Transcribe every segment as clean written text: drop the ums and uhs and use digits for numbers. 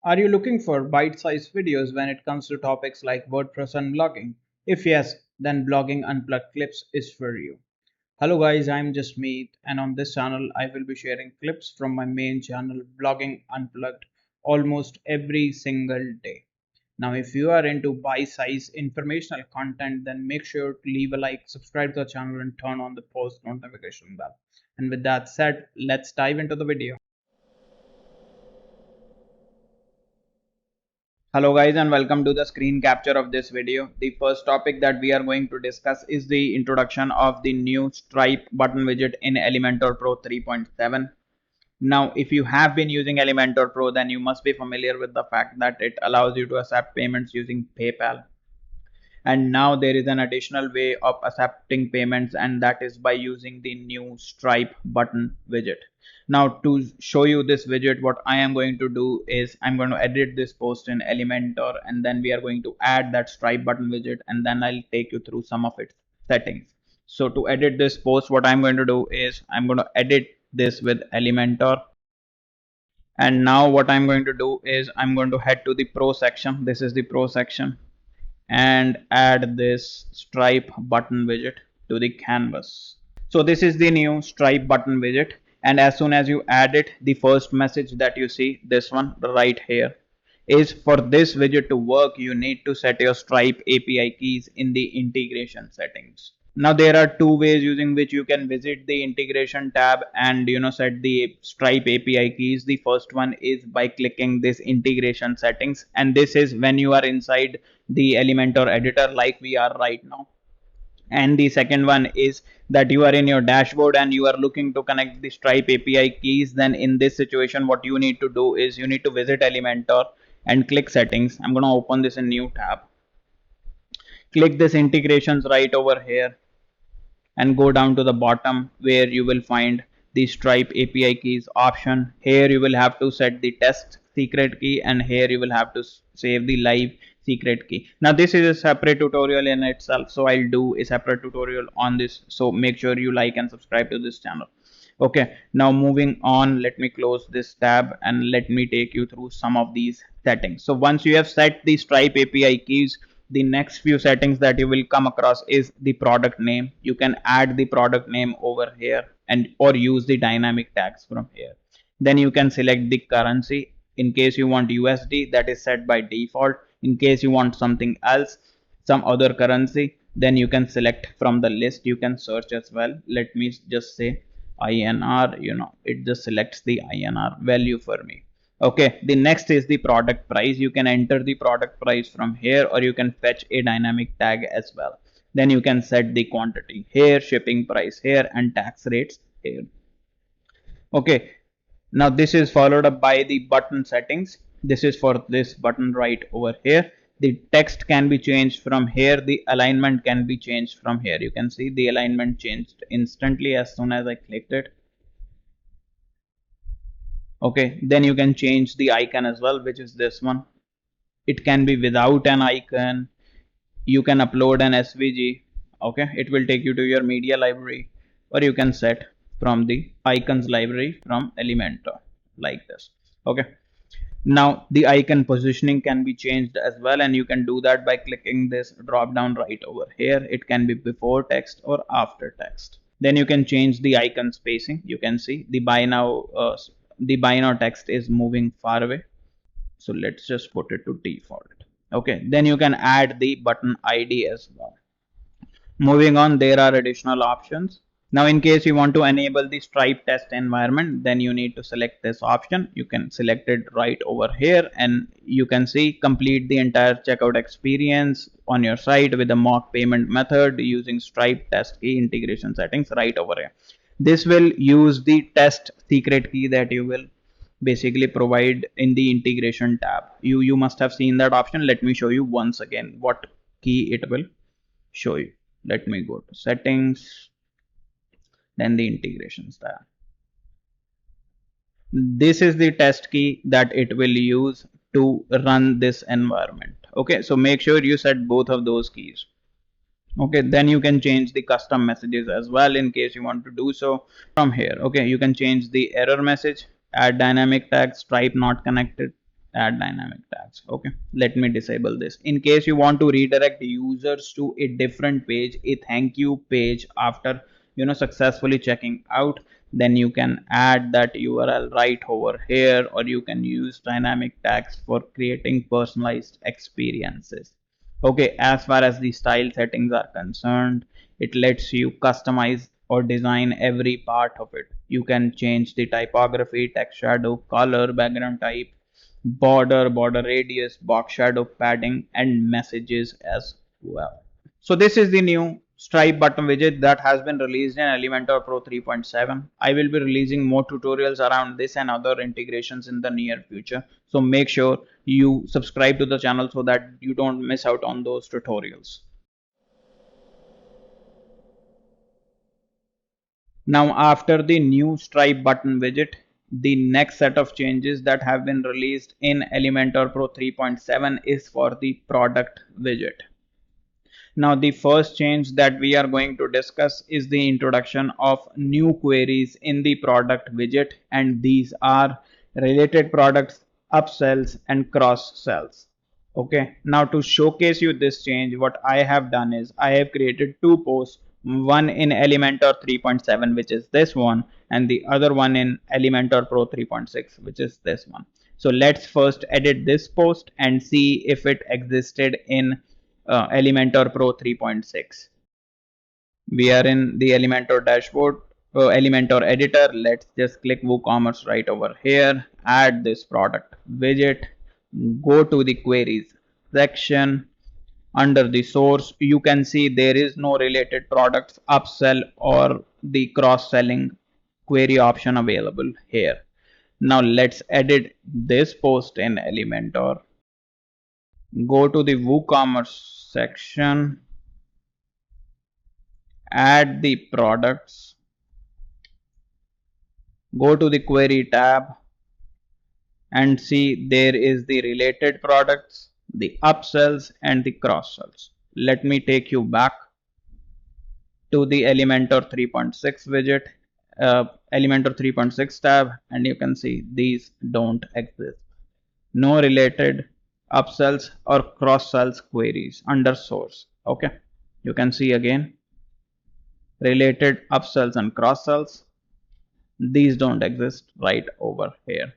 Are you looking for bite-sized videos when it comes to topics like WordPress and blogging? If yes, then Blogging Unplugged Clips is for you. Hello guys, I'm Jasmeet, and on this channel I will be sharing clips from my main channel Blogging Unplugged almost every single day. Now if you are into bite-sized informational content, then make sure to leave a like, subscribe to the channel and turn on the post notification bell. And with that said, let's dive into the video. Hello guys and welcome to the screen capture of this video. The first topic that we are going to discuss is the introduction of the new Stripe button widget in Elementor Pro 3.7. Now if you have been using Elementor Pro, then you must be familiar with the fact that it allows you to accept payments using PayPal. And now there is an additional way of accepting payments, and that is by using the new Stripe button widget. Now to show you this widget, what I am going to do is I'm going to edit this post in Elementor, and then we are going to add that Stripe button widget, and then I'll take you through some of its settings. So to edit this post, what I'm going to do is I'm going to edit this with Elementor. And now what I'm going to do is I'm going to head to the Pro section. This is the Pro section, and add this Stripe button widget to the canvas. So this is the new Stripe button widget, and as soon as you add it, the first message that you see, this one right here, is for this widget to work, you need to set your Stripe API keys in the integration settings. Now there are two ways using which you can visit the integration tab and set the Stripe API keys. The first one is by clicking this integration settings, and this is when you are inside the Elementor editor like we are right now. And the second one is that you are in your dashboard and you are looking to connect the Stripe API keys. Then in this situation, what you need to do is you need to visit Elementor and click settings. I'm going to open this in new tab. Click this integrations right over here and go down to the bottom where you will find the Stripe API keys option. Here you will have to set the test secret key, and here you will have to save the live secret key. Now this is a separate tutorial in itself, so I'll do a separate tutorial on this, so make sure you like and subscribe to this channel. Okay, now moving on, let me close this tab and let me take you through some of these settings. So once you have set the Stripe API keys, the next few settings that you will come across is the product name. You can add the product name over here and or use the dynamic tags from here. Then you can select the currency. In case you want USD, that is set by default. In case you want something else, some other currency, then you can select from the list. You can search as well. Let me just say INR, it just selects the INR value for me. Okay, the next is the product price. You can enter the product price from here, or you can fetch a dynamic tag as well. Then you can set the quantity here, shipping price here, and tax rates here. Okay, now this is followed up by the button settings. This is for this button right over here. The text can be changed from here. The alignment can be changed from here. You can see the alignment changed instantly as soon as I clicked it. Okay, then you can change the icon as well, which is this one. It can be without an icon. You can upload an SVG. Okay, it will take you to your media library, or you can set from the icons library from Elementor like this. Okay, now the icon positioning can be changed as well, and you can do that by clicking this drop down right over here. It can be before text or after text. Then you can change the icon spacing. You can see the buy now text is moving far away, so let's just put it to default. Okay, then you can add the button ID as well. Moving on, there are additional options. Now in case you want to enable the Stripe test environment, then you need to select this option. You can select it right over here, and you can see complete the entire checkout experience on your site with a mock payment method using Stripe test key integration settings right over here. This will use the test secret key that you will basically provide in the integration tab. You must have seen that option. Let me show you once again what key it will show you. Let me go to settings, then the integrations tab. This is the test key that it will use to run this environment. Okay, so make sure you set both of those keys. Okay, then you can change the custom messages as well in case you want to do so from here. Okay, you can change the error message, add dynamic tag, Stripe not connected. Add dynamic tags. Okay, let me disable this. In case you want to redirect users to a different page, a thank you page, after successfully checking out, then you can add that URL right over here, or you can use dynamic tags for creating personalized experiences. Okay, as far as the style settings are concerned, it lets you customize or design every part of it. You can change the typography, text shadow, color, background type, border radius, box shadow, padding, and messages as well. So this is the new Stripe button widget that has been released in Elementor Pro 3.7. I will be releasing more tutorials around this and other integrations in the near future. So make sure you subscribe to the channel so that you don't miss out on those tutorials. Now, after the new Stripe button widget, the next set of changes that have been released in Elementor Pro 3.7 is for the product widget. Now, the first change that we are going to discuss is the introduction of new queries in the product widget, and these are related products, upsells, and cross sells. Okay, now to showcase you this change, what I have done is I have created two posts, one in Elementor 3.7, which is this one, and the other one in Elementor Pro 3.6, which is this one. So let's first edit this post and see if it existed in Elementor Pro 3.6. We are in the Elementor dashboard, Elementor editor. Let's just click WooCommerce right over here, add this product widget, go to the queries section. Under the source, you can see there is no related products, upsell, or the cross selling query option available here. Now let's edit this post in Elementor. Go to the WooCommerce section, add the products, go to the query tab, and see there is the related products, the upsells, and the cross sells. Let me take you back to the Elementor 3.6 widget, Elementor 3.6 tab, and you can see these don't exist. No related upsells or cross sells queries under source. Okay, you can see again related upsells and cross sells, these don't exist right over here.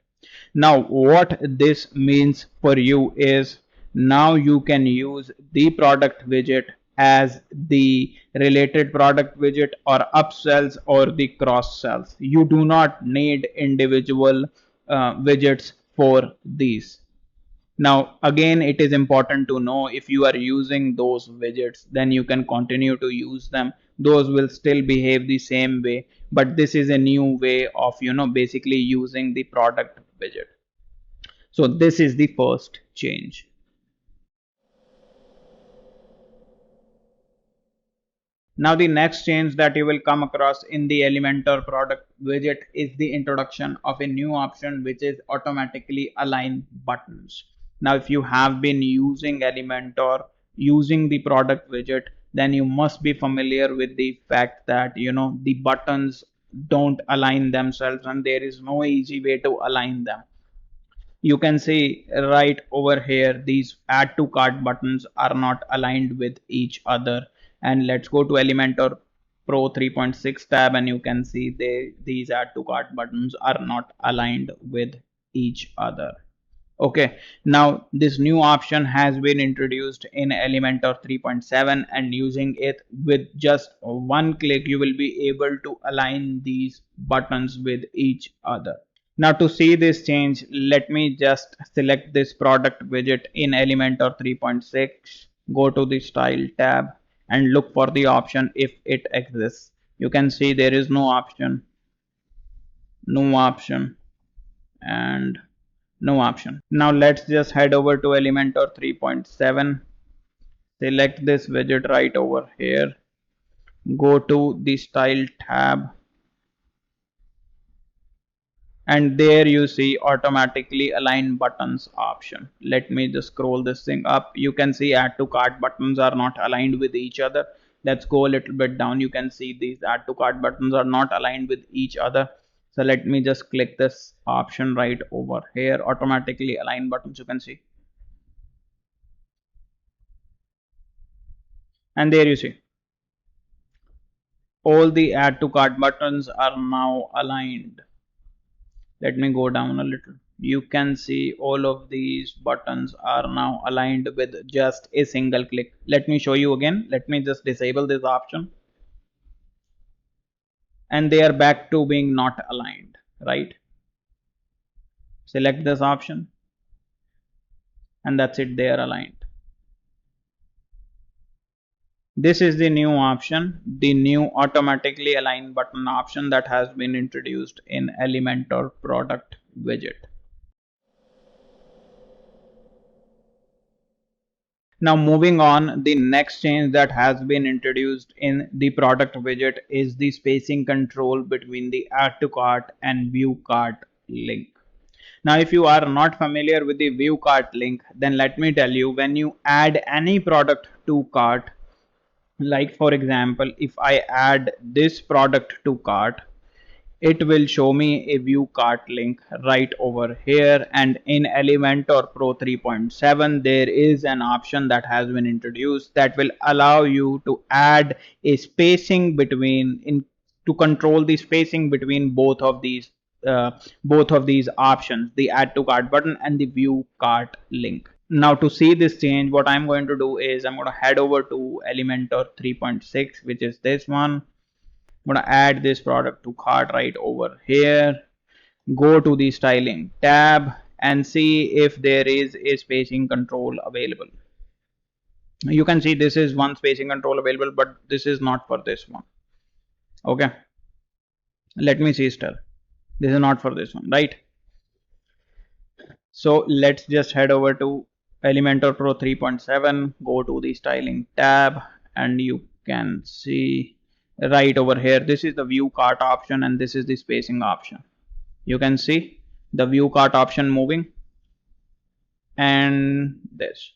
Now what this means for you is, now you can use the product widget as the related product widget or upsells or the cross sells. You do not need individual widgets for these. Now again, it is important to know, if you are using those widgets, then you can continue to use them. Those will still behave the same way, but this is a new way of basically using the product widget. So this is the first change. Now the next change that you will come across in the Elementor product widget is the introduction of a new option, which is automatically align buttons. Now if you have been using Elementor using the product widget, then you must be familiar with the fact that the buttons don't align themselves and there is no easy way to align them. You can see right over here, these add to cart buttons are not aligned with each other. And let's go to Elementor Pro 3.6 tab, and you can see these add to cart buttons are not aligned with each other. Okay, now this new option has been introduced in Elementor 3.7, and using it with just one click, you will be able to align these buttons with each other. Now to see this change, let me just select this product widget in Elementor 3.6, go to the style tab and look for the option if it exists. You can see there is no option, and no option. Now let's just head over to Elementor 3.7, select this widget right over here, go to the style tab, and there you see automatically align buttons option. Let me just scroll this thing up. You can see add to cart buttons are not aligned with each other. Let's go a little bit down. You can see these add to cart buttons are not aligned with each other. So let me just click this option right over here, automatically align buttons, you can see. And there you see, all the add to cart buttons are now aligned. Let me go down a little. You can see all of these buttons are now aligned with just a single click. Let me show you again. Let me just disable this option. And they are back to being not aligned, right? Select this option and that's it, they are aligned. This is the new option, the new automatically align button option that has been introduced in Elementor product widget. Now moving on, the next change that has been introduced in the product widget is the spacing control between the add to cart and view cart link. Now if you are not familiar with the view cart link, then let me tell you, when you add any product to cart, like for example, if I add this product to cart, it will show me a view cart link right over here. And in Elementor Pro 3.7 there is an option that has been introduced that will allow you to add a spacing between to control the spacing between uh, both of these options, the add to cart button and the view cart link. Now to see this change, what I'm going to do is I'm going to head over to Elementor 3.6, which is this one. I'm going to add this product to cart right over here. Go to the styling tab and see if there is a spacing control available. You can see this is one spacing control available, but this is not for this one. Okay. Let me see still. This is not for this one, right? So let's just head over to Elementor Pro 3.7, go to the styling tab, and you can see right over here, this is the view cart option and this is the spacing option. You can see the view cart option moving, and this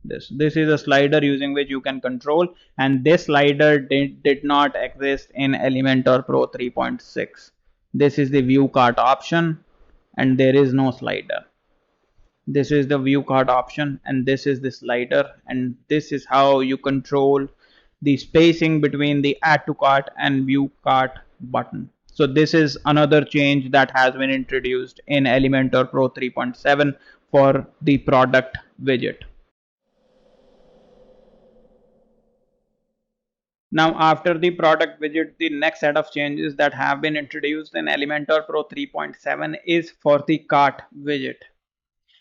is a slider using which you can control, and this slider did not exist in Elementor Pro 3.6. This is the view cart option and there is no slider. This is the view cart option and this is the slider, and this is how you control the spacing between the add to cart and view cart button. So this is another change that has been introduced in Elementor Pro 3.7 for the product widget. Now after the product widget, the next set of changes that have been introduced in Elementor Pro 3.7 is for the cart widget.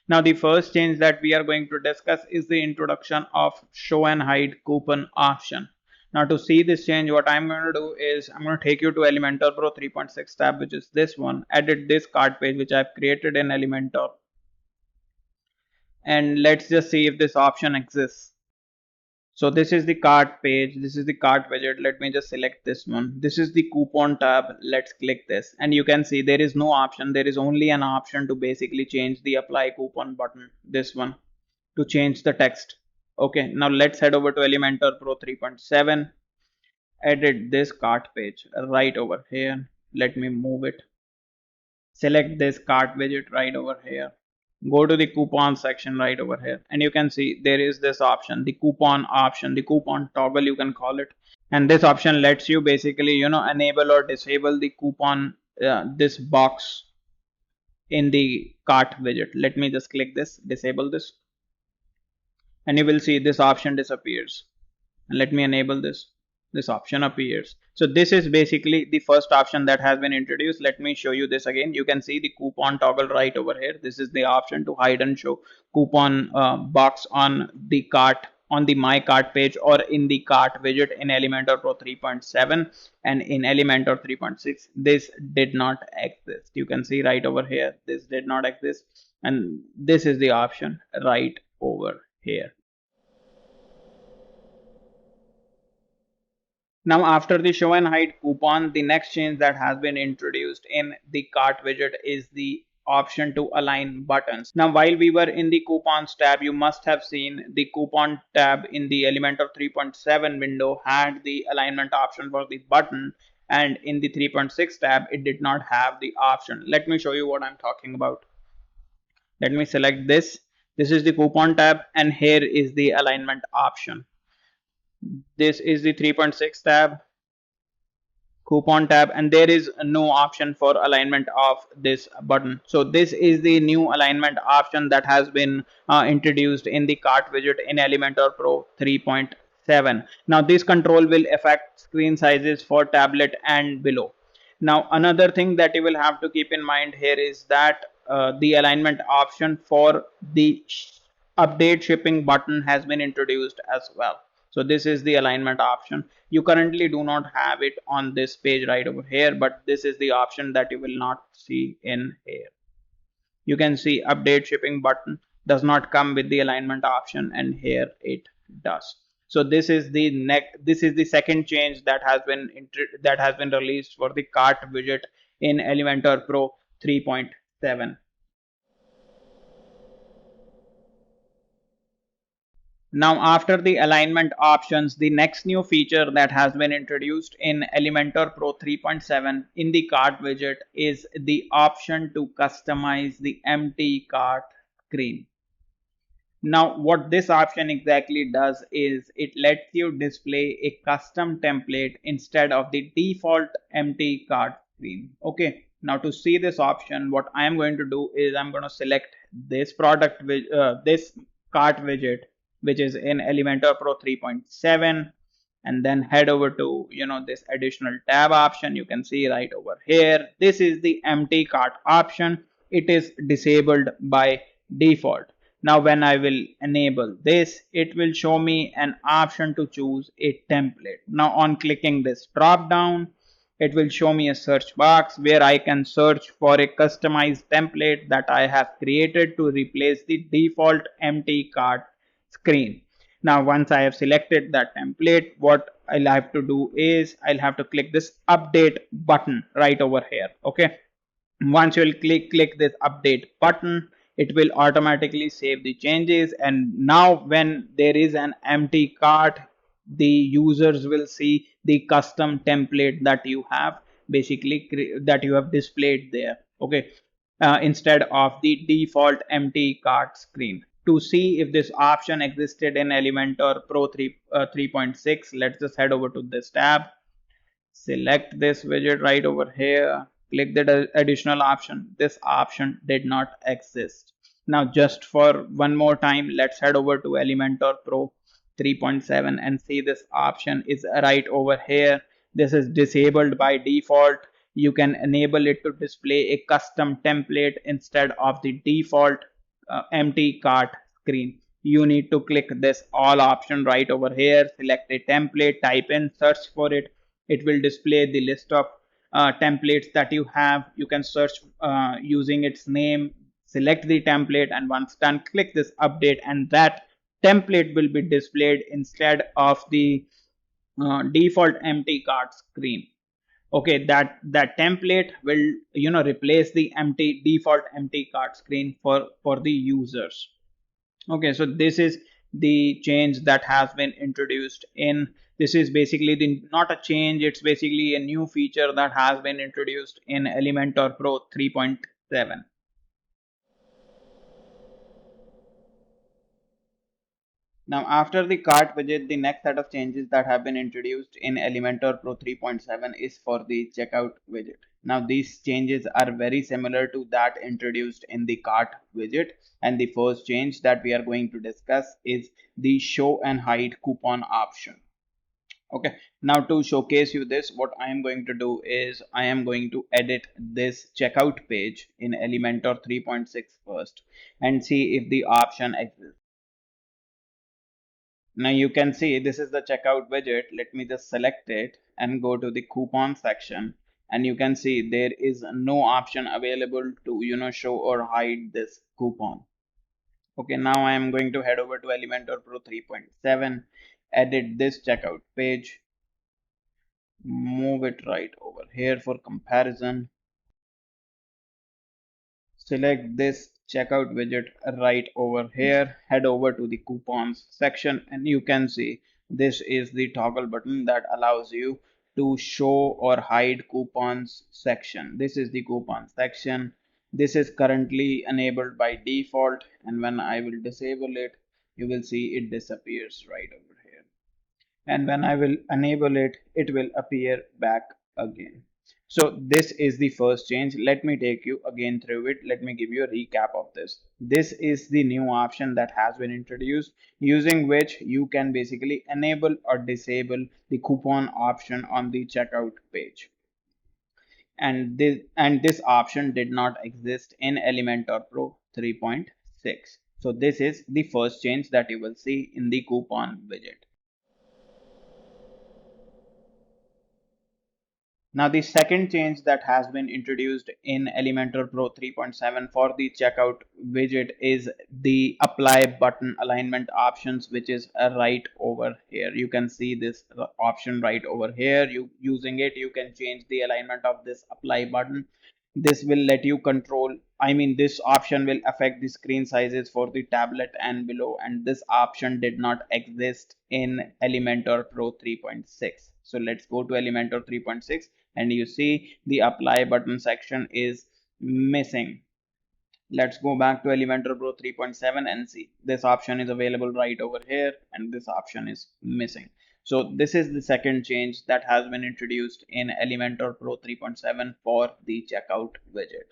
Now the first change that we are going to discuss is the introduction of show and hide coupon option. Now to see this change, what I'm going to do is I'm going to take you to Elementor Pro 3.6 tab, which is this one, edit this cart page which I've created in Elementor. And let's just see if this option exists. So this is the cart page, this is the cart widget. Let me just select this one. This is the coupon tab. Let's click this and you can see there is no option. There is only an option to basically change the apply coupon button, this one, to change the text. Okay, now let's head over to Elementor Pro 3.7, edit this cart page right over here. Let me move it. Select this cart widget right over here, go to the coupon section right over here, and you can see there is this option, the coupon option, the coupon toggle you can call it. And this option lets you basically enable or disable the coupon, this box in the cart widget. Let me just click this, disable this, and you will see this option disappears. And let me enable this option appears. So this is basically the first option that has been introduced. Let me show you this again. You can see the coupon toggle right over here. This is the option to hide and show coupon box on the cart, on the my cart page, or in the cart widget in Elementor Pro 3.7. and in Elementor 3.6 this did not exist. You can see right over here, this did not exist, and this is the option right over here. Now after the show and hide coupon, the next change that has been introduced in the cart widget is the option to align buttons. Now while we were in the coupons tab, you must have seen the coupon tab in the Elementor 3.7 window had the alignment option for the button, and in the 3.6 tab it did not have the option. Let me show you what I'm talking about. Let me select this is the coupon tab, and here is the alignment option. This is the 3.6 tab, coupon tab, and there is no option for alignment of this button. So this is the new alignment option that has been introduced in the cart widget in Elementor Pro 3.7. Now this control will affect screen sizes for tablet and below. Now another thing that you will have to keep in mind here is that the alignment option for the update shipping button has been introduced as well. So this is the alignment option. You currently do not have it on this page right over here, but this is the option that you will not see in here. You can see update shipping button does not come with the alignment option, and here it does. So this is the second change that has been released for the cart widget in Elementor Pro 3.7. Now, after the alignment options, the next new feature that has been introduced in Elementor Pro 3.7 in the cart widget is the option to customize the empty cart screen. Now, what this option exactly does is it lets you display a custom template instead of the default empty cart screen. Okay. Now, to see this option, what I am going to do is I'm going to select this this cart widget, which is in Elementor Pro 3.7, and then head over to this additional tab option. You can see right over here, this is the empty cart option. It is disabled by default. Now when I will enable this, it will show me an option to choose a template. Now on clicking this drop down, it will show me a search box where I can search for a customized template that I have created to replace the default empty cart screen. Now once I have selected that template, what I'll have to do is I'll have to click this update button right over here. Okay. Once you will click this update button, it will automatically save the changes, and now when there is an empty cart, the users will see the custom template that you have displayed there. Okay. Instead of the default empty cart screen. To see if this option existed in Elementor Pro 3.6, let's just head over to this tab, select this widget right over here, click the additional option. This option did not exist. Now just for one more time, let's head over to Elementor Pro 3.7 and see this option is right over here. This is disabled by default. You can enable it to display a custom template instead of the default empty cart screen. You need to click this all option right over here, select a template, type in, search for it. It will display the list of templates that you have. You can search using its name, select the template, and once done, click this update, and that template will be displayed instead of the default empty cart screen. Okay, that template will replace the default empty cart screen for the users. Okay, so this is the change that has been introduced in, this is basically not a change, it's basically a new feature that has been introduced in Elementor Pro 3.7. Now after the cart widget, the next set of changes that have been introduced in Elementor Pro 3.7 is for the checkout widget. Now these changes are very similar to that introduced in the cart widget, and the first change that we are going to discuss is the show and hide coupon option. Okay, now to showcase you this, what I am going to do is I am going to edit this checkout page in Elementor 3.6 first and see if the option exists. Now you can see this is the checkout widget. Let me just select it and go to the coupon section, and you can see there is no option available to show or hide this coupon. Okay, now I am going to head over to Elementor Pro 3.7, edit this checkout page, move it right over here for comparison, select this checkout widget right over here, head over to the coupons section, and you can see this is the toggle button that allows you to show or hide coupons section. This is the coupon section. This is currently enabled by default, and when I will disable it, you will see it disappears right over here. And when I will enable it, it will appear back again. So this is the first change. Let me take you again through it. Let me give you a recap of this. This is the new option that has been introduced, using which you can basically enable or disable the coupon option on the checkout page. And this option did not exist in Elementor Pro 3.6. So this is the first change that you will see in the coupon widget. Now, the second change that has been introduced in Elementor Pro 3.7 for the checkout widget is the apply button alignment options, which is right over here. You can see this option right over here. Using it, you can change the alignment of this apply button. This will let you control, this option will affect the screen sizes for the tablet and below, and this option did not exist in Elementor Pro 3.6. So let's go to Elementor 3.6, and you see the apply button section is missing. Let's go back to Elementor Pro 3.7 and see this option is available right over here, and this option is missing. So this is the second change that has been introduced in Elementor Pro 3.7 for the checkout widget.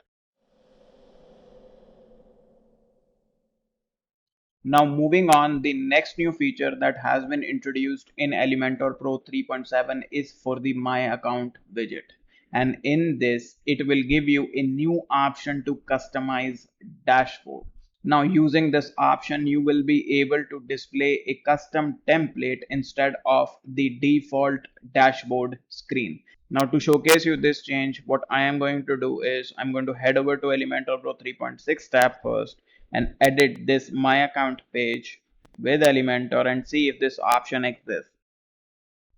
Now moving on, the next new feature that has been introduced in Elementor Pro 3.7 is for the My Account widget. And in this, it will give you a new option to customize dashboard. Now using this option, you will be able to display a custom template instead of the default dashboard screen. Now to showcase you this change, what I am going to do is I'm going to head over to Elementor Pro 3.6 tab first and edit this My Account page with Elementor and see if this option exists.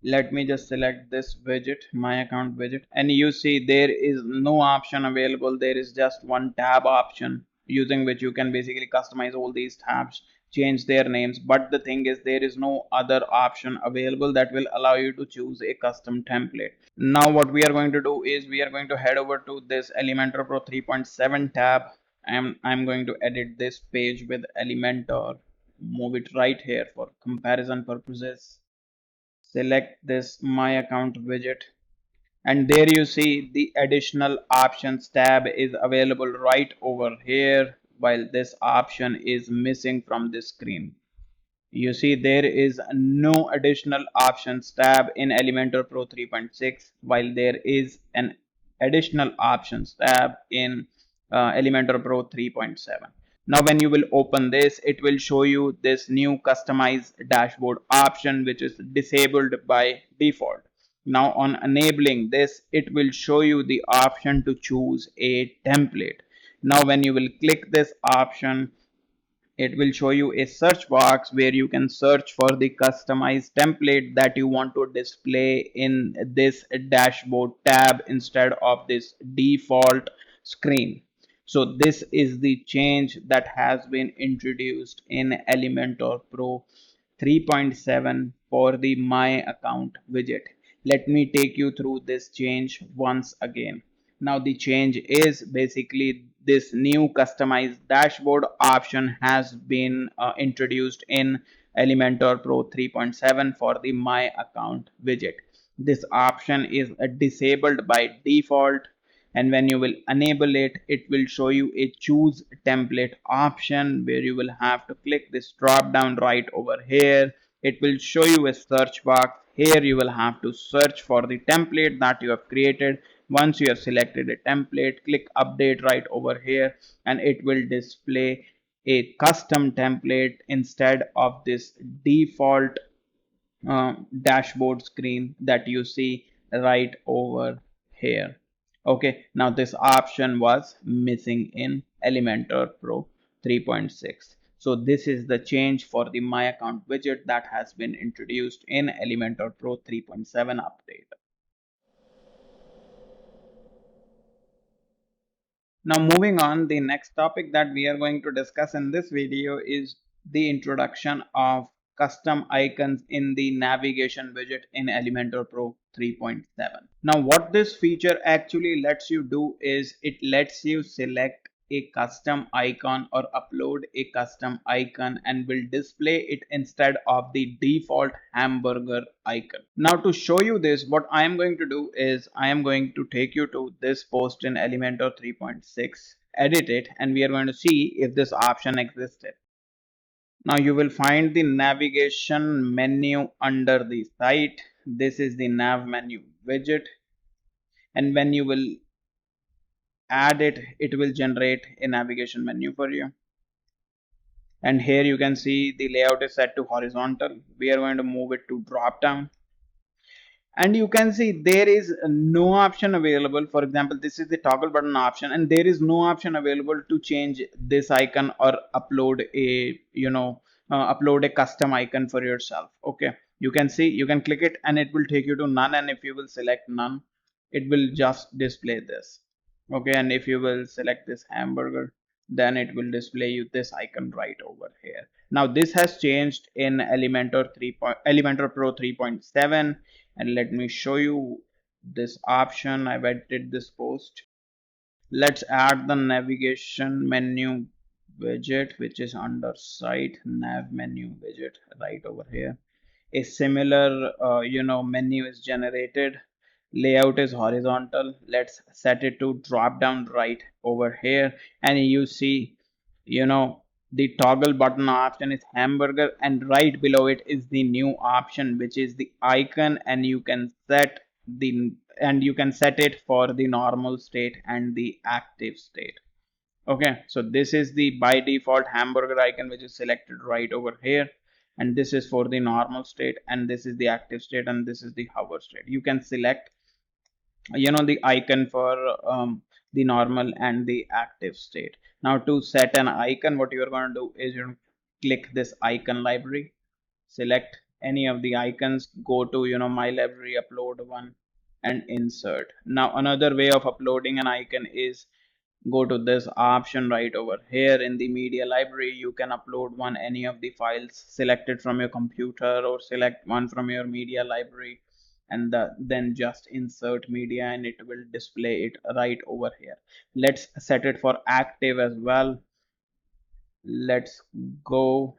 Let me just select this widget, My Account widget, and you see there is no option available. There is just one tab option, using which you can basically customize all these tabs, change their names. But the thing is, there is no other option available that will allow you to choose a custom template. Now what we are going to do is we are going to head over to this Elementor Pro 3.7 tab, and I'm going to edit this page with Elementor, move it right here for comparison purposes. Select this My Account widget, and there you see the additional options tab is available right over here, while this option is missing from this screen. You see there is no additional options tab in Elementor Pro 3.6, while there is an additional options tab in Elementor Pro 3.7. Now when you will open this, it will show you this new customized dashboard option, which is disabled by default. Now on enabling this, it will show you the option to choose a template. Now when you will click this option, it will show you a search box where you can search for the customized template that you want to display in this dashboard tab instead of this default screen. So this is the change that has been introduced in Elementor Pro 3.7 for the My Account widget. Let me take you through this change once again. Now the change is basically this new customized dashboard option has been introduced in Elementor Pro 3.7 for the My Account widget. This option is disabled by default, and when you will enable it, it will show you a choose template option where you will have to click this drop down right over here. It will show you a search box. Here you will have to search for the template that you have created. Once you have selected a template, click update right over here, and it will display a custom template instead of this default dashboard screen that you see right over here. Okay, now this option was missing in Elementor Pro 3.6. So this is the change for the My Account widget that has been introduced in Elementor Pro 3.7 update. Now moving on, the next topic that we are going to discuss in this video is the introduction of custom icons in the navigation widget in Elementor Pro 3.7. Now what this feature actually lets you do is it lets you select a custom icon or upload a custom icon and will display it instead of the default hamburger icon. Now to show you this, what I am going to do is I am going to take you to this post in Elementor 3.6, edit it, and we are going to see if this option existed. Now you will find the navigation menu under the site. This is the nav menu widget, and when you will add it, it will generate a navigation menu for you. And here you can see the layout is set to horizontal. We are going to move it to drop down, and you can see there is no option available. For example, this is the toggle button option, and there is no option available to change this icon or upload a upload a custom icon for yourself. Okay, you can see, you can click it and it will take you to none, and if you will select none, it will just display this. Okay, and if you will select this hamburger, then it will display you this icon right over here. Now this has changed in Elementor Pro 3.7, and let me show you this option. I've edited this post. Let's add the navigation menu widget, which is under site nav menu widget right over here. A similar menu is generated. Layout is horizontal. Let's set it to drop down right over here, and you see, the toggle button option is hamburger, and right below it is the new option, which is the icon, and you can set it for the normal state and the active state. Okay, so this is the by default hamburger icon, which is selected right over here, and this is for the normal state, and this is the active state, and this is the hover state. You can select the icon for the normal and the active state. Now to set an icon, what you are going to do is you click this icon library, select any of the icons, go to my library, upload one, and insert. Now another way of uploading an icon is go to this option right over here in the media library. You can upload any of the files selected from your computer, or select one from your media library, and then just insert media, and it will display it right over here. Let's set it for active as well. Let's go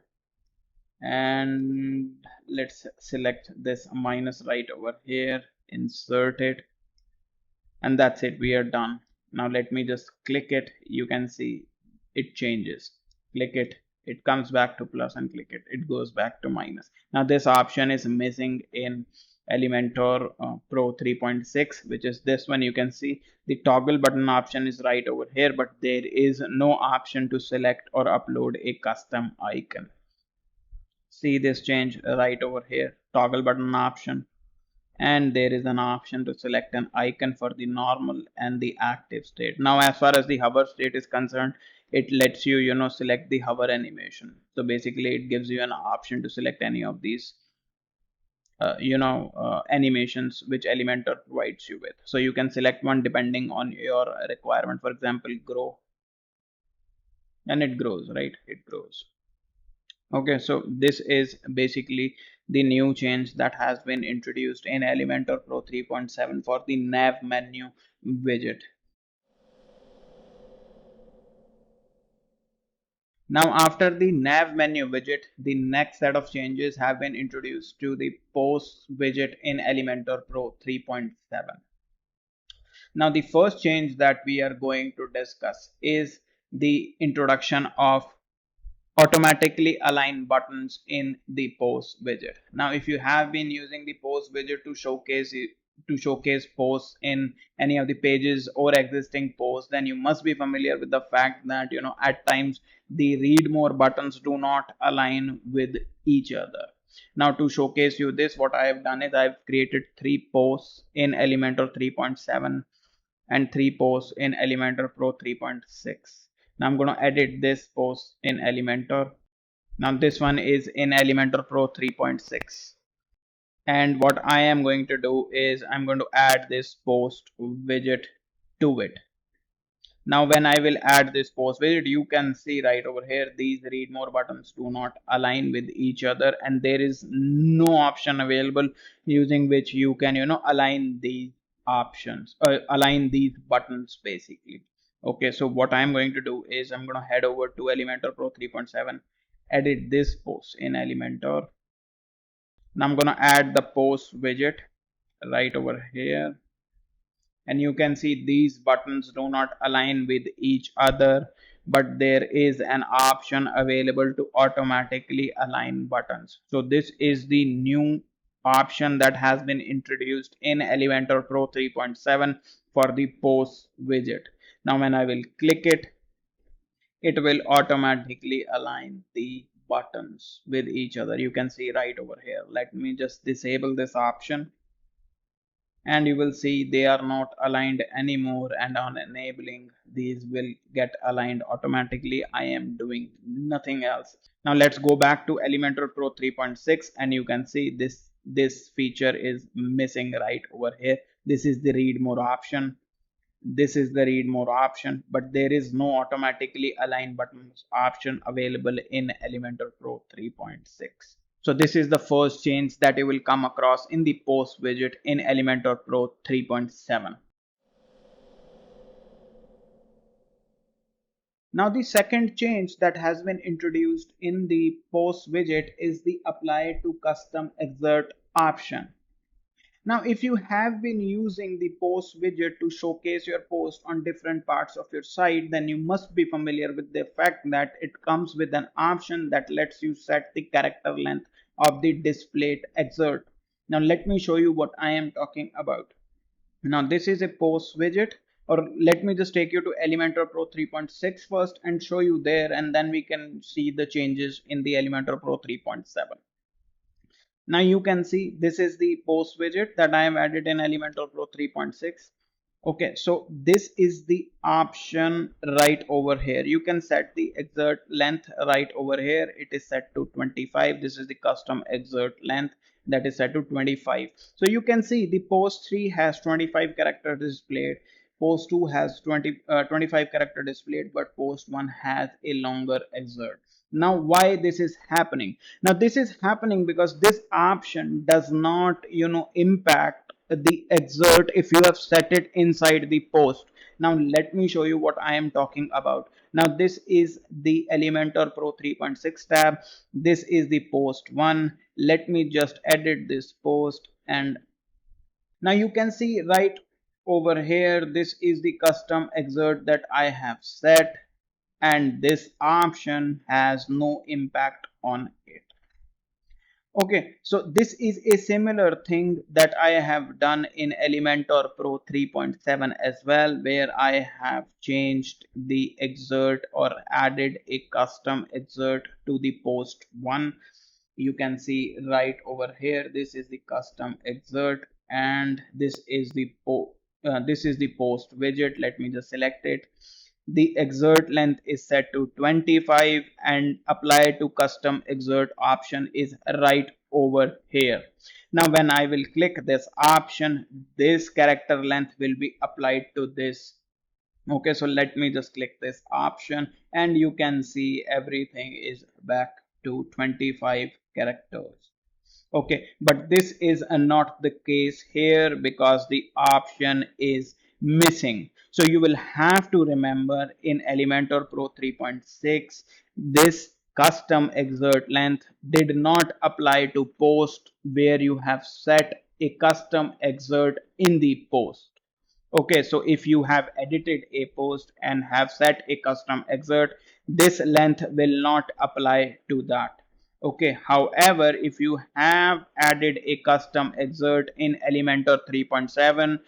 and let's select this minus right over here, insert it, and that's it, we are done. Now let me just click it. You can see it changes. Click it, it comes back to plus, and click it, it goes back to minus. Now this option is missing in Elementor Pro 3.6, which is this one. You can see the toggle button option is right over here, but there is no option to select or upload a custom icon. See this change right over here, toggle button option, and there is an option to select an icon for the normal and the active state. Now as far as the hover state is concerned, it lets you select the hover animation. So basically it gives you an option to select any of these animations which Elementor provides you with. So you can select one depending on your requirement. For example, grow, and it grows, right? It grows. Okay, so this is basically the new change that has been introduced in Elementor Pro 3.7 for the nav menu widget. Now after the nav menu widget, the next set of changes have been introduced to the post widget in Elementor Pro 3.7. Now the first change that we are going to discuss is the introduction of automatically align buttons in the post widget. Now if you have been using the post widget to showcase posts in any of the pages or existing posts, then you must be familiar with the fact that at times the read more buttons do not align with each other. Now to showcase you this, what I have done is I've created 3 posts in Elementor 3.7 and 3 posts in Elementor Pro 3.6. Now I'm going to edit this post in Elementor. Now this one is in Elementor Pro 3.6. And what I am going to do is I'm going to add this post widget to it. Now when I will add this post widget, you can see right over here, these read more buttons do not align with each other, and there is no option available using which you can, align these options, align these buttons basically. Okay, so what I'm going to do is I'm going to head over to Elementor Pro 3.7, edit this post in Elementor. Now I'm going to add the post widget right over here, and you can see these buttons do not align with each other, but there is an option available to automatically align buttons. So this is the new option that has been introduced in Elementor Pro 3.7 for the post widget. Now when I will click it, it will automatically align the buttons with each other. You can see right over here. Let me just disable this option, and you will see they are not aligned anymore, and on enabling, these will get aligned automatically. I am doing nothing else. Now let's go back to Elementor Pro 3.6, and you can see this feature is missing right over here. This is the read more option, this is the read more option, but there is no automatically align buttons option available in Elementor Pro 3.6. So this is the first change that you will come across in the post widget in Elementor Pro 3.7. Now the second change that has been introduced in the post widget is the apply to custom exert option. Now, if you have been using the post widget to showcase your post on different parts of your site, then you must be familiar with the fact that it comes with an option that lets you set the character length of the displayed excerpt. Now, let me show you what I am talking about. Now, this is a post widget, or let me just take you to Elementor Pro 3.6 first and show you there, and then we can see the changes in the Elementor Pro 3.7. Now you can see this is the post widget that I have added in Elementor Pro 3.6. Okay, so this is the option right over here. You can set the exert length right over here. It is set to 25. This is the custom exert length that is set to 25. So you can see the post 3 has 25 characters displayed. Post 2 has 25 character displayed, but post 1 has a longer exert. Now why this is happening? Now this is happening because this option does not, impact the exert if you have set it inside the post. Now let me show you what I am talking about. Now this is the Elementor Pro 3.6 tab. This is the post 1. Let me just edit this post, and now you can see right over here, this is the custom exert that I have set, and this option has no impact on it. Okay, so this is a similar thing that I have done in Elementor Pro 3.7 as well, where I have changed the exert or added a custom exert to the post 1. You can see right over here, this is the custom exert, and this is the post widget. Let me just select it. The exert length is set to 25, and apply to custom exert option is right over here. Now when I will click this option, this character length will be applied to this. Okay, so let me just click this option, and you can see everything is back to 25 characters. Okay, but this is not the case here because the option is missing. So you will have to remember in Elementor Pro 3.6, this custom exert length did not apply to post where you have set a custom exert in the post. Okay, so if you have edited a post and have set a custom exert, this length will not apply to that. Okay, however, if you have added a custom exert in Elementor 3.7,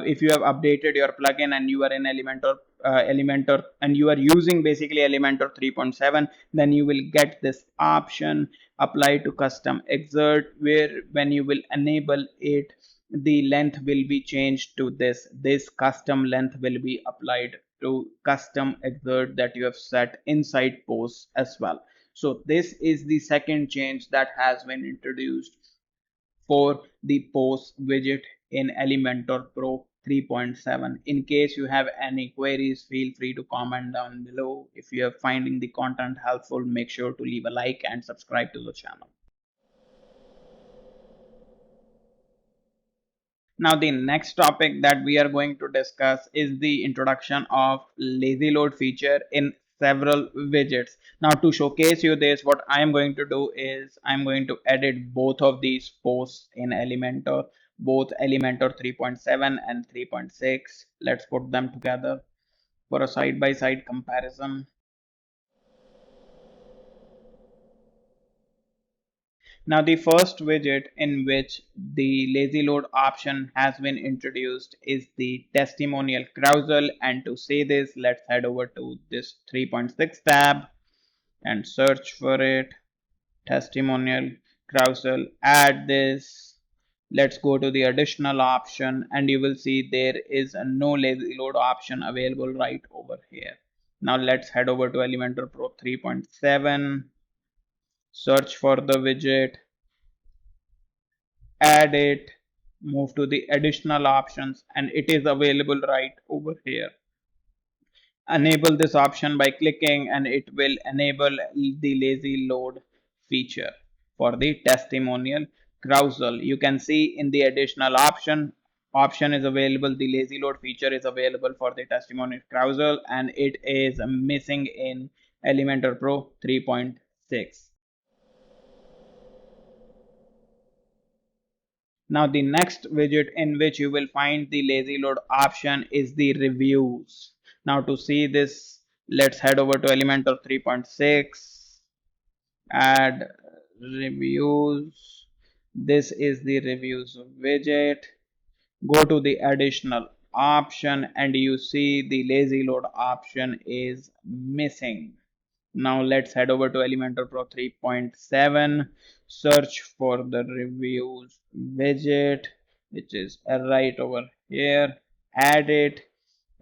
if you have updated your plugin and you are in Elementor and you are using basically Elementor 3.7, then you will get this option apply to custom exert, where when you will enable it, the length will be changed to this custom length will be applied to custom exert that you have set inside posts as well. So this is the second change that has been introduced for the post widget in Elementor Pro 3.7. In case you have any queries, feel free to comment down below. If you are finding the content helpful, make sure to leave a like and subscribe to the channel. Now the next topic that we are going to discuss is the introduction of lazy load feature in several widgets. Now to showcase you this, what I am going to do is I'm going to edit both of these posts in Elementor, both Elementor 3.7 and 3.6. Let's put them together for a side-by-side comparison. Now the first widget in which the lazy load option has been introduced is the Testimonial Carousel, and to see this, let's head over to this 3.6 tab and search for it. Testimonial Carousel, add this. Let's go to the additional option and you will see there is a no lazy load option available right over here. Now let's head over to Elementor Pro 3.7, search for the widget, add it, move to the additional options, and it is available right over here. Enable this option by clicking and it will enable the lazy load feature for the testimonial carousel. You can see in the additional option is available, the lazy load feature is available for the testimonial carousel, and it is missing in Elementor Pro 3.6. Now the next widget in which you will find the lazy load option is the reviews. Now to see this, let's head over to Elementor 3.6, add reviews. This is the reviews widget. Go to the additional option and you see the lazy load option is missing. Now let's head over to Elementor Pro 3.7, search for the reviews widget, which is right over here, add it,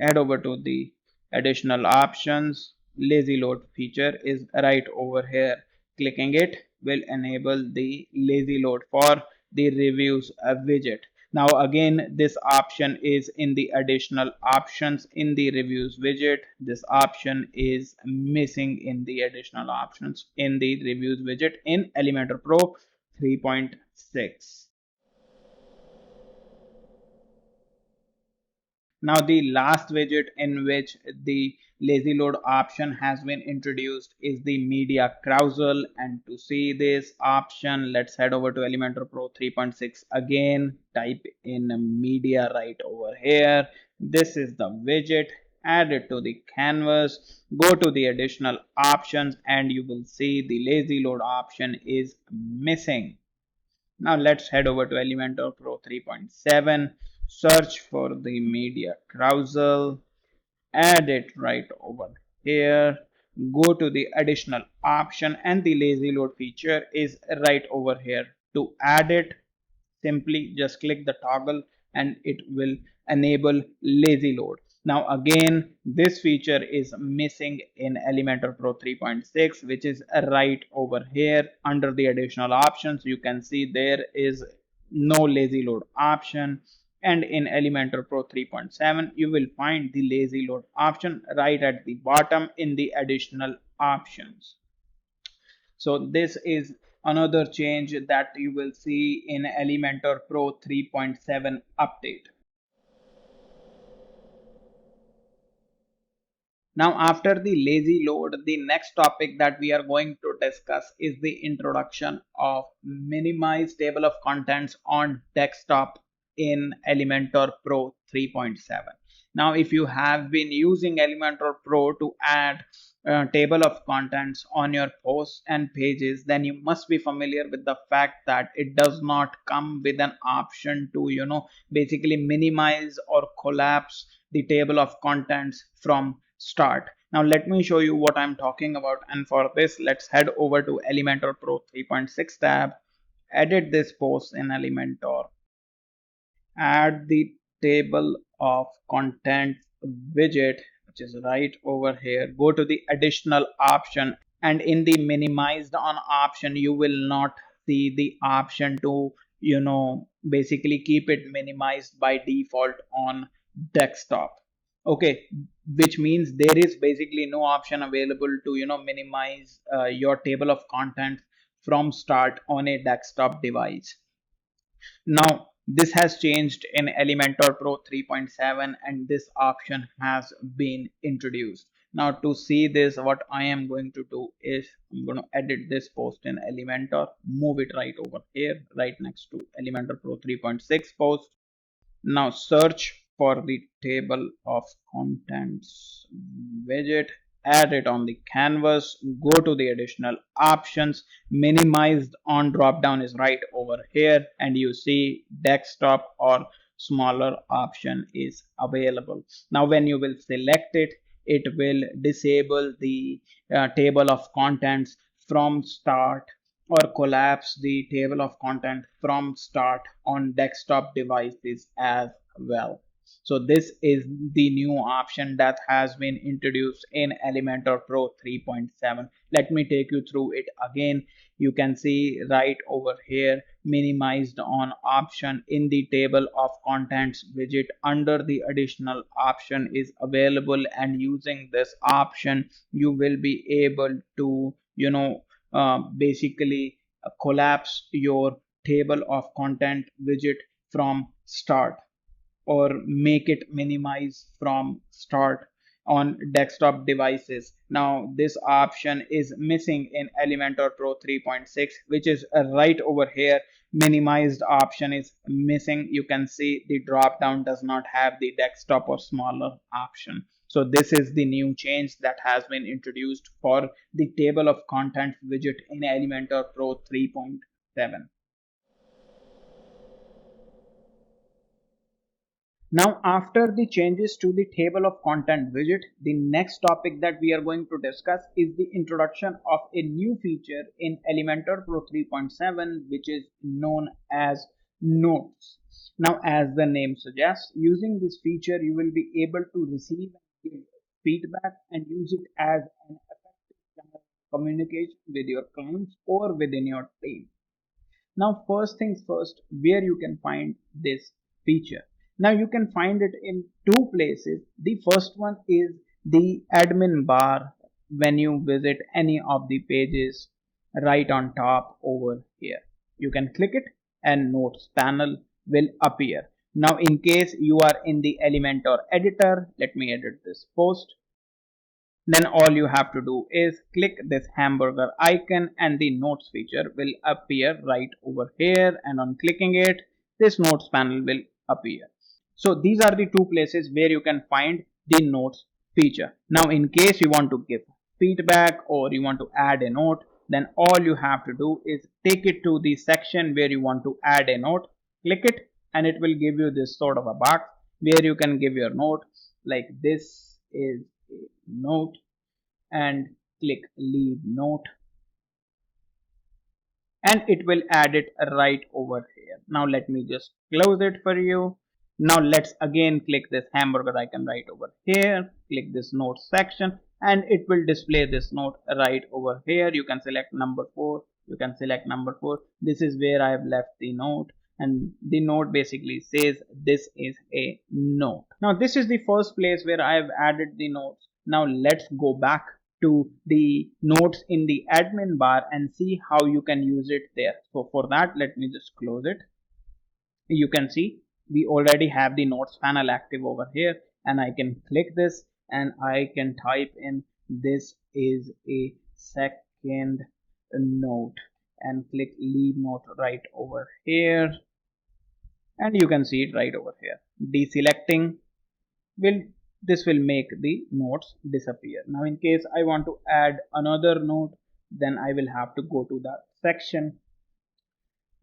head over to the additional options, lazy load feature is right over here. Clicking it will enable the lazy load for the reviews widget. Now again, this option is in the additional options in the reviews widget. This option is missing in the additional options in the reviews widget in Elementor Pro 3.6. Now the last widget in which the lazy load option has been introduced is the media carousel, and to see this option, let's head over to Elementor Pro 3.6 again, type in media right over here. This is the widget, add it to the canvas, go to the additional options and you will see the lazy load option is missing. Now let's head over to Elementor Pro 3.7, search for the media carousel, add it right over here, go to the additional option and the lazy load feature is right over here. To add it, simply just click the toggle and it will enable lazy load. Now again, this feature is missing in Elementor Pro 3.6, which is right over here under the additional options. You can see there is no lazy load option, and in Elementor Pro 3.7 you will find the lazy load option right at the bottom in the additional options. So this is another change that you will see in Elementor Pro 3.7 update. Now after the lazy load, the next topic that we are going to discuss is the introduction of minimized table of contents on desktop in Elementor Pro 3.7. Now if you have been using Elementor Pro to add a table of contents on your posts and pages, then you must be familiar with the fact that it does not come with an option to basically minimize or collapse the table of contents from start. Now let me show you what I'm talking about, and for this let's head over to Elementor Pro 3.6 tab, edit this post in Elementor, add the table of contents widget, which is right over here, go to the additional option and in the minimized on option you will not see the option to basically keep it minimized by default on desktop. Okay, which means there is basically no option available to minimize your table of contents from start on a desktop device. Now this has changed in Elementor Pro 3.7 and this option has been introduced. Now to see this, what I am going to do is I'm going to edit this post in Elementor, move it right over here, right next to Elementor Pro 3.6 post. Now search for the table of contents widget, add it on the canvas, go to the additional options, minimized on drop down is right over here, and you see desktop or smaller option is available. Now when you will select it, it will disable the table of contents from start or collapse the table of content from start on desktop devices as well. So this is the new option that has been introduced in Elementor Pro 3.7. Let me take you through it again. You can see right over here minimized on option in the table of contents widget under the additional option is available, and using this option you will be able to basically collapse your table of content widget from start or make it minimize from start on desktop devices. Now this option is missing in Elementor Pro 3.6, which is right over here. Minimized option is missing. You can see the drop down does not have the desktop or smaller option. So this is the new change that has been introduced for the table of contents widget in Elementor Pro 3.7. Now, after the changes to the table of content widget, the next topic that we are going to discuss is the introduction of a new feature in Elementor Pro 3.7, which is known as notes. Now, as the name suggests, using this feature, you will be able to receive and give feedback and use it as an effective channel of communication with your clients or within your team. Now, first things first, where you can find this feature. Now you can find it in two places. The first one is the admin bar when you visit any of the pages right on top over here. You can click it and notes panel will appear. Now in case you are in the Elementor editor, let me edit this post. Then all you have to do is click this hamburger icon and the notes feature will appear right over here, and on clicking it, this notes panel will appear. So these are the two places where you can find the notes feature. Now in case you want to give feedback or you want to add a note, then all you have to do is take it to the section where you want to add a note, click it, and it will give you this sort of a box where you can give your note, like this is a note, and click leave note, and it will add it right over here. Now let me just close it for you. Now let's again click this hamburger icon right over here, click this note section, and it will display this note right over here. You can select number 4, you can select number 4. This is where I have left the note, and the note basically says this is a note. Now this is the first place where I have added the notes. Now let's go back to the notes in the admin bar and see how you can use it there. So for that, let me just close it. You can see we already have the notes panel active over here, and I can click this and I can type in this is a second note and click leave note right over here, and you can see it right over here. Deselecting this will make the notes disappear. Now in case I want to add another note, then I will have to go to the section.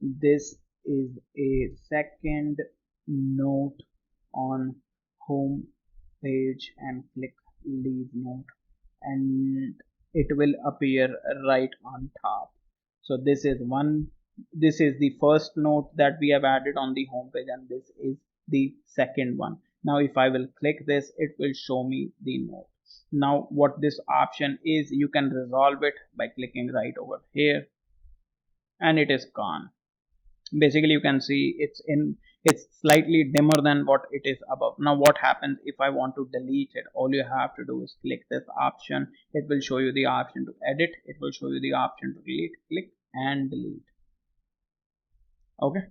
This is a second note on home page and click leave note, and it will appear right on top. So this is the first note that we have added on the home page, and this is the second one. Now if I will click this, it will show me the note. Now what this option is, you can resolve it by clicking right over here, and it is gone. Basically you can see it's slightly dimmer than what it is above. Now what happens if I want to delete it? All you have to do is click this option. It will show you the option to edit, it will show you the option to delete. Click and delete. Okay,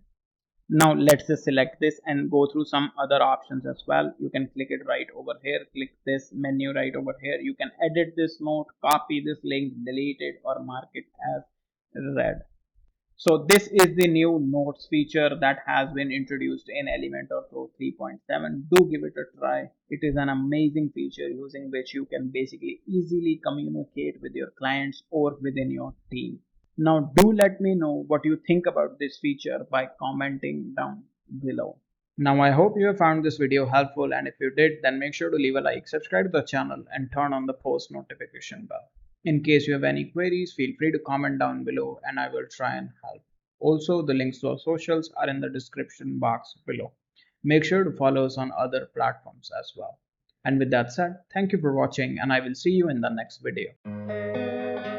now let's just select this and go through some other options as well. You can click it right over here, click this menu right over here. You can edit this note, copy this link, delete it, or mark it as read. So this is the new notes feature that has been introduced in Elementor Pro 3.7. Do give it a try. It is an amazing feature using which you can basically easily communicate with your clients or within your team. Now do let me know what you think about this feature by commenting down below. Now I hope you have found this video helpful, and if you did, then make sure to leave a like, subscribe to the channel and turn on the post notification bell. In case you have any queries, feel free to comment down below and I will try and help. Also, the links to our socials are in the description box below. Make sure to follow us on other platforms as well. And with that said, thank you for watching and I will see you in the next video.